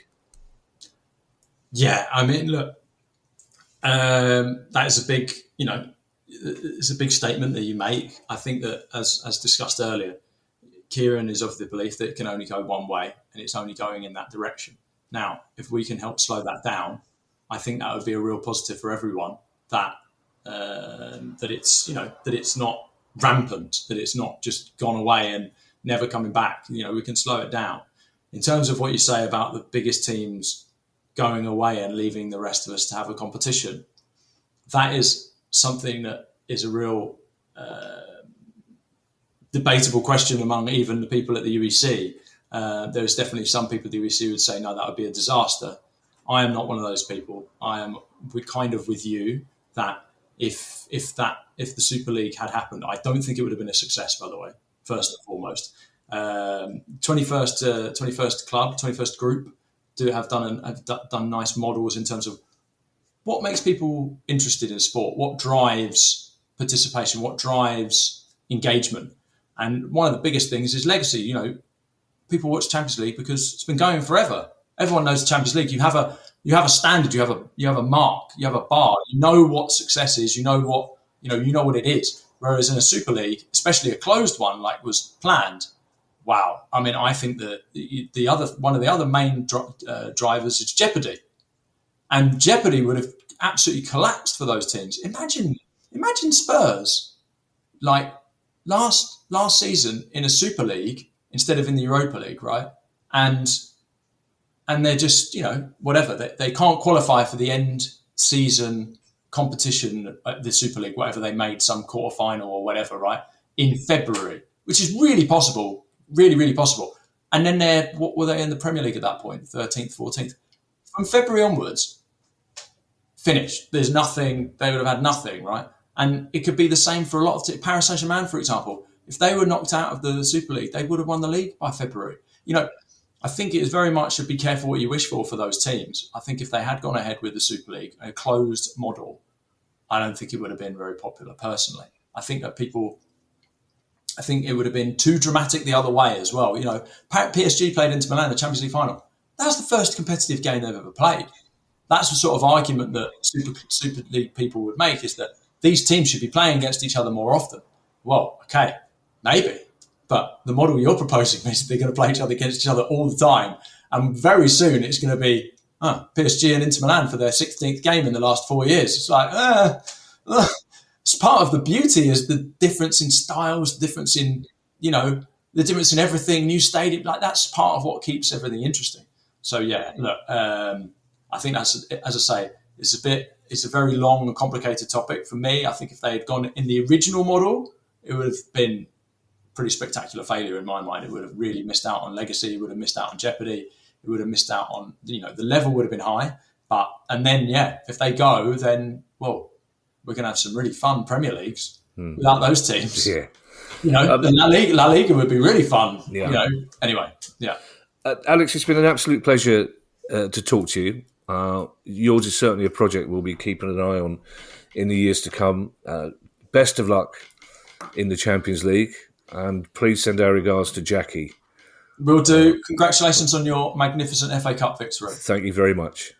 Yeah, I mean, look, that is a big, it's a big statement that you make. I think that, as discussed earlier, Kieran is of the belief that it can only go one way, and it's only going in that direction. Now, if we can help slow that down, I think that would be a real positive for everyone. That it's not rampant, that it's not just gone away and never coming back. We can slow it down. In terms of what you say about the biggest teams going away and leaving the rest of us to have a competition, that is something that is a real debatable question among even the people at the UEC. There's definitely some people at the UEC who would say, no, that would be a disaster. I am not one of those people. We're kind of with you that if the Super League had happened, I don't think it would have been a success, by the way, first and foremost. 21st club, 21st group have done nice models in terms of what makes people interested in sport, what drives participation, what drives engagement. And one of the biggest things is legacy. People watch Champions League because it's been going forever. Everyone knows the Champions League. You have a standard, you have a mark, you have a bar. You know what success is. You know what it is. Whereas in a Super League, especially a closed one like was planned, wow. I mean, I think that one of the other main drivers is jeopardy, and jeopardy would have absolutely collapsed for those teams. Imagine Spurs like last season in a Super League instead of in the Europa League, right? And they're just whatever, they can't qualify for the end season competition at the Super League, whatever they made, some quarterfinal or whatever, right, in February, which is really possible really, really possible. And then what were they in the Premier League at that point? 13th, 14th. From February onwards, finished. There's nothing. They would have had nothing, right? And it could be the same for a lot of Paris Saint-Germain, for example. If they were knocked out of the Super League, they would have won the league by February. I think it is very much to be careful what you wish for those teams. I think if they had gone ahead with the Super League, a closed model, I don't think it would have been very popular personally. I think it would have been too dramatic the other way as well. PSG played Inter Milan, the Champions League final. That was the first competitive game they've ever played. That's the sort of argument that Super League people would make, is that these teams should be playing against each other more often. Well, okay, maybe. But the model you're proposing is they're going to play each other against each other all the time. And very soon it's going to be PSG and Inter Milan for their 16th game in the last 4 years. It's like, it's part of the beauty is the difference in styles, the difference in, the difference in everything, new stadium. Like, that's part of what keeps everything interesting. So, yeah, look, I think that's, as I say, it's a very long and complicated topic for me. I think if they had gone in the original model, it would have been pretty spectacular failure in my mind. It would have really missed out on legacy. It would have missed out on jeopardy. It would have missed out on, the level would have been high. And then, if they go, then, well, we're going to have some really fun Premier Leagues without those teams. Yeah. The La Liga would be really fun. Yeah. Anyway, yeah. Alex, it's been an absolute pleasure to talk to you. Yours is certainly a project we'll be keeping an eye on in the years to come. Best of luck in the Champions League. And please send our regards to Jackie. Will do. Congratulations on your magnificent FA Cup victory. Thank you very much.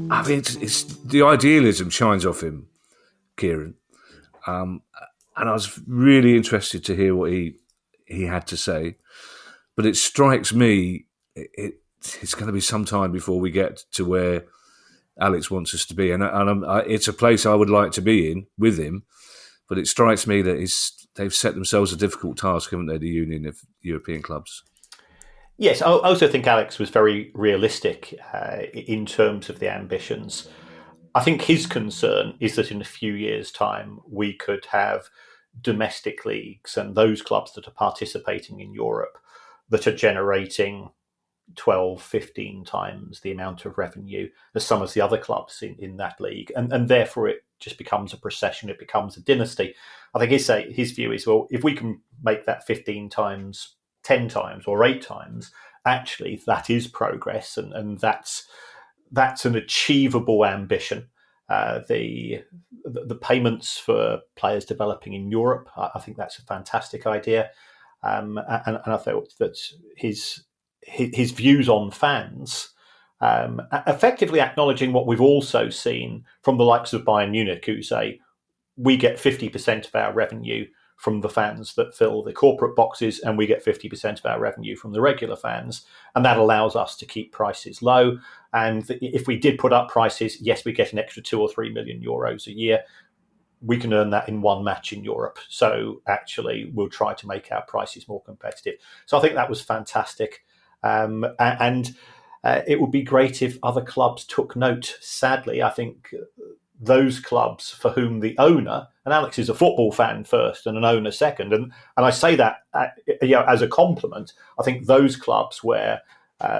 I mean, it's the idealism shines off him, Kieran. And I was really interested to hear what he had to say. But it strikes me it's going to be some time before we get to where Alex wants us to be. And it's a place I would like to be in with him. But it strikes me that they've set themselves a difficult task, haven't they, the Union of European Clubs? Yes, I also think Alex was very realistic in terms of the ambitions. I think his concern is that in a few years' time, we could have domestic leagues and those clubs that are participating in Europe that are generating 12, 15 times the amount of revenue as some of the other clubs in that league. And therefore, it just becomes a procession, it becomes a dynasty. I think his view is, well, if we can make that 15 times, 10 times or 8 times, actually that is progress, and that's an achievable ambition. The payments for players developing in Europe, I think that's a fantastic idea. And I thought that his views on fans, effectively acknowledging what we've also seen from the likes of Bayern Munich, who say we get 50% of our revenue from the fans that fill the corporate boxes, and we get 50% of our revenue from the regular fans. And that allows us to keep prices low. And if we did put up prices, yes, we get an extra 2 or 3 million euros a year. We can earn that in one match in Europe. So actually, we'll try to make our prices more competitive. So I think that was fantastic. And it would be great if other clubs took note. Sadly, I think those clubs for whom the owner, and Alex is a football fan first and an owner second, and I say that as a compliment, I think those clubs where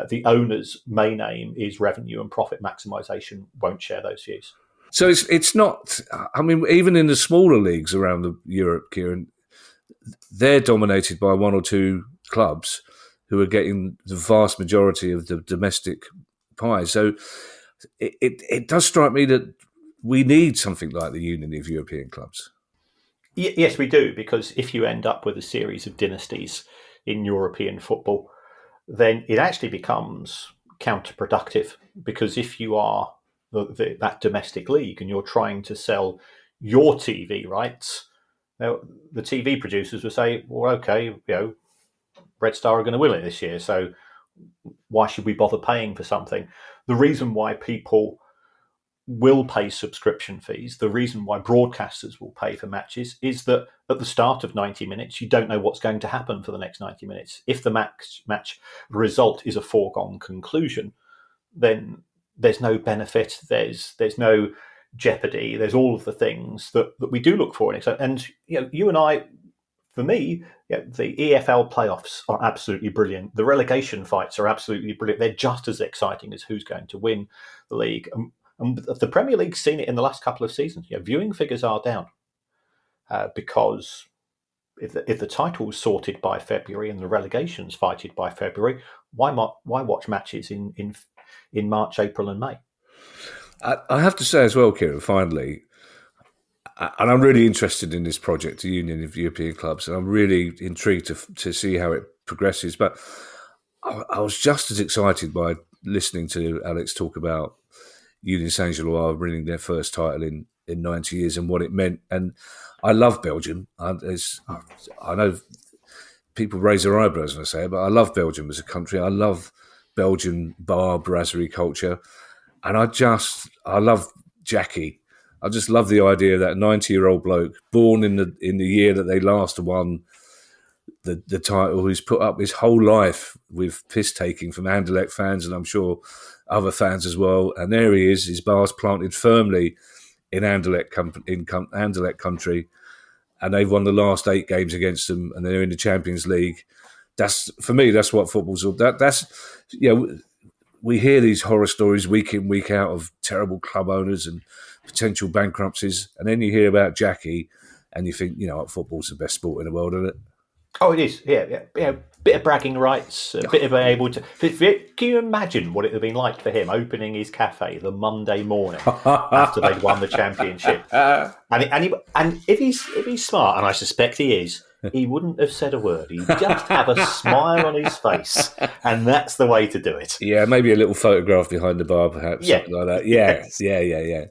the owner's main aim is revenue and profit maximisation won't share those views. So it's not, I mean, even in the smaller leagues around Europe, Kieran, they're dominated by 1 or 2 clubs who are getting the vast majority of the domestic pie. So it does strike me that we need something like the Union of European Clubs. Yes, we do, because if you end up with a series of dynasties in European football, then it actually becomes counterproductive, because if you are that domestic league and you're trying to sell your TV rights, now, the TV producers will say, well, okay, Red Star are going to win it this year, so why should we bother paying for something? The reason why people will pay subscription fees, the reason why broadcasters will pay for matches, is that at the start of 90 minutes, you don't know what's going to happen for the next 90 minutes. If the match result is a foregone conclusion, then there's no benefit, there's no jeopardy. There's all of the things that we do look for in it. And you and I, for me, the EFL playoffs are absolutely brilliant. The relegation fights are absolutely brilliant. They're just as exciting as who's going to win the league. And the Premier League's seen it in the last couple of seasons. Viewing figures are down because if the title's sorted by February and the relegation's fighted by February, why watch matches in March, April, and May? I have to say as well, Kieran, finally, and I'm really interested in this project, the Union of European Clubs, and I'm really intrigued to see how it progresses. But I was just as excited by listening to Alex talk about Union Saint-Gillloise winning their first title in 90 years and what it meant. And I love Belgium. I know people raise their eyebrows when I say it, but I love Belgium as a country. I love Belgian bar brasserie culture. And I love Jackie. I just love the idea of that 90-year-old bloke born in the year that they last won the title, who's put up his whole life with piss taking from Anderlecht fans, and I'm sure other fans as well. And there he is, his bar's planted firmly in Anderlecht country, and they've won the last 8 games against them, and they're in the Champions League. That's, for me, that's what football's all. We hear these horror stories week in, week out of terrible club owners and potential bankruptcies, and then you hear about Jackie, and you think, football's the best sport in the world, isn't it? Oh, it is. Yeah. Bit of bragging rights, a bit of being able to. Can you imagine what it would have been like for him opening his cafe the Monday morning after they'd won the championship? And if he's smart, and I suspect he is, he wouldn't have said a word. He'd just have a smile on his face, and that's the way to do it. Yeah, maybe a little photograph behind the bar, perhaps, something like that. Yeah, yes.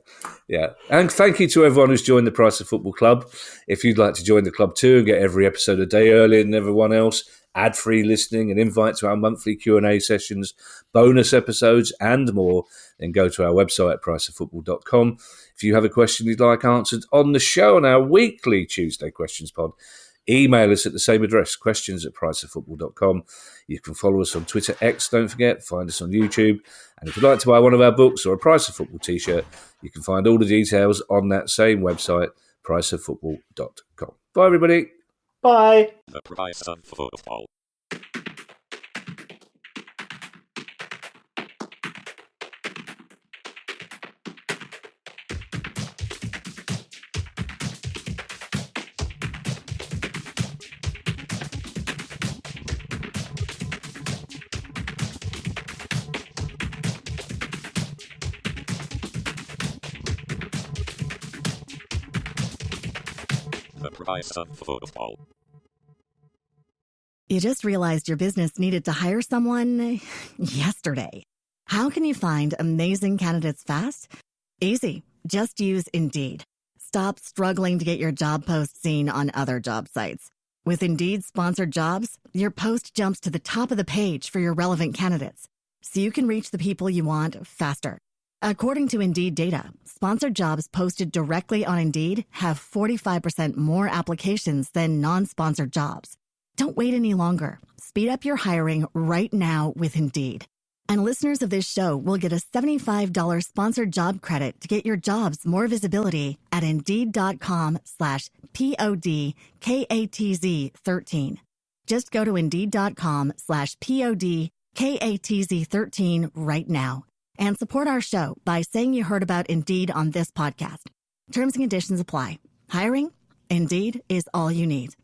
Yeah. And thank you to everyone who's joined the Price of Football Club. If you'd like to join the club too and get every episode a day earlier than everyone else, ad-free listening and invite to our monthly Q&A sessions, bonus episodes and more, then go to our website at priceoffootball.com. If you have a question you'd like answered on the show on our weekly Tuesday Questions Pod, email us at the same address, questions@priceoffootball.com. You can follow us on Twitter, X, don't forget, find us on YouTube. And if you'd like to buy one of our books or a Price of Football t-shirt, you can find all the details on that same website, priceoffootball.com. Bye, everybody. Bye. The Price of Football. The Price of Football. You just realized your business needed to hire someone yesterday. How can you find amazing candidates fast? Easy. Just use Indeed. Stop struggling to get your job post seen on other job sites. With Indeed sponsored jobs, your post jumps to the top of the page for your relevant candidates, so you can reach the people you want faster. According to Indeed data, sponsored jobs posted directly on Indeed have 45% more applications than non-sponsored jobs. Don't wait any longer. Speed up your hiring right now with Indeed. And listeners of this show will get a $75 sponsored job credit to get your jobs more visibility at Indeed.com/PODKATZ13. Just go to Indeed.com/PODKATZ13 right now and support our show by saying you heard about Indeed on this podcast. Terms and conditions apply. Hiring? Indeed is all you need.